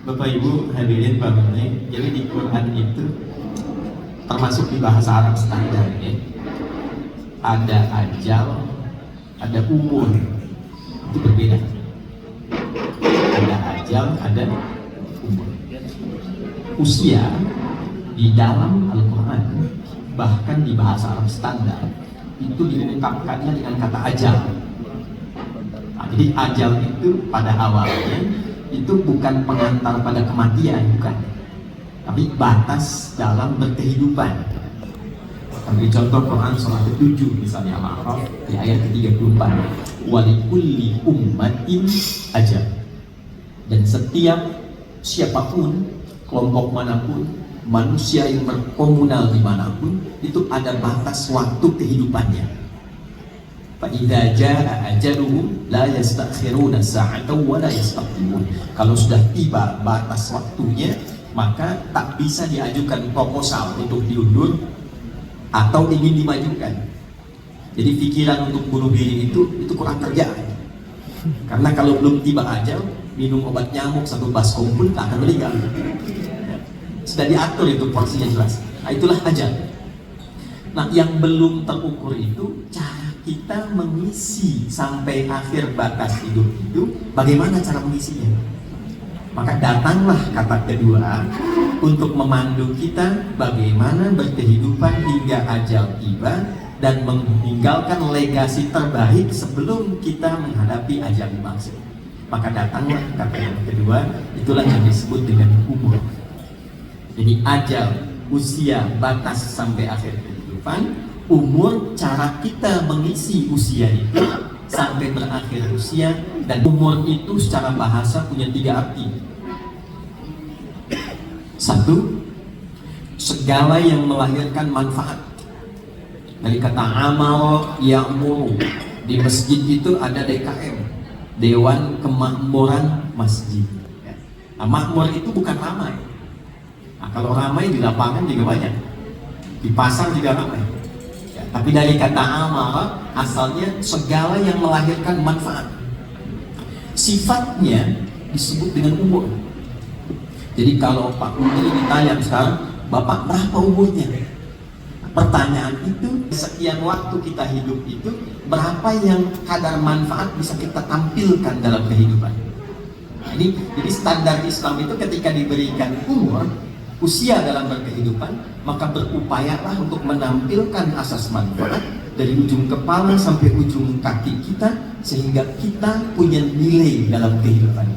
Bapak Ibu hadirin Pak Bune, jadi di Quran itu termasuk di bahasa Arab standar ya, ada ajal, ada umur, itu berbeda. Ada ajal, ada umur. Usia di dalam Al-Quran, bahkan di bahasa Arab standar, itu diungkapkannya dengan kata ajal. Nah, jadi ajal itu pada awalnya itu bukan pengantar pada kematian, bukan, tapi batas dalam berkehidupan. Ambil contoh Quran surah ke-7 misalnya Al-A'raf di ayat ke-34, walikulli ummatin ajal, dan setiap siapapun, kelompok manapun, manusia yang berkomunal dimanapun, itu ada batas waktu kehidupannya. فَإِذَا جَاءَ أَجَلُهُمْ لَا يَسْتَأْخِرُونَ سَاعَةً وَلَا يَسْتَقْدِمُونَ. Kalau sudah tiba batas waktunya, maka tak bisa diajukan proposal untuk diundur atau ingin dimajukan. Jadi pikiran untuk bunuh diri itu kurang kerjaan. Karena kalau belum tiba ajal, minum obat nyamuk satu baskom pun tak akan meninggal. Sudah diatur itu porsinya jelas. Nah, itulah ajal. Nah, yang belum terukur itu cara kita mengisi sampai akhir batas hidup itu, bagaimana cara mengisinya? Maka datanglah kata kedua untuk memandu kita bagaimana berkehidupan hingga ajal tiba dan meninggalkan legasi terbaik sebelum kita menghadapi ajal dimaksud. Maka datanglah kata yang kedua, itulah yang disebut dengan umur. Jadi ajal, usia, batas sampai akhir kehidupan. Umur, cara kita mengisi usia itu sampai berakhir usia. Dan umur itu secara bahasa punya 3 arti. 1, segala yang melahirkan manfaat. Dari kata amal ya'muru, di masjid itu ada DKM, Dewan Kemakmuran Masjid. Nah, makmur itu bukan ramai. Nah, kalau ramai di lapangan juga banyak, di pasar juga ramai. Tapi dari kata amal, asalnya segala yang melahirkan manfaat. Sifatnya disebut dengan umur. Jadi kalau Pak Menteri ditanya sekarang, Bapak berapa umurnya? Pertanyaan itu, sekian waktu kita hidup itu, berapa yang kadar manfaat bisa kita tampilkan dalam kehidupan. Nah, jadi standar Islam itu ketika diberikan umur, usia dalam berkehidupan, maka berupayalah untuk menampilkan asas manfaat dari ujung kepala sampai ujung kaki kita, sehingga kita punya nilai dalam kehidupan.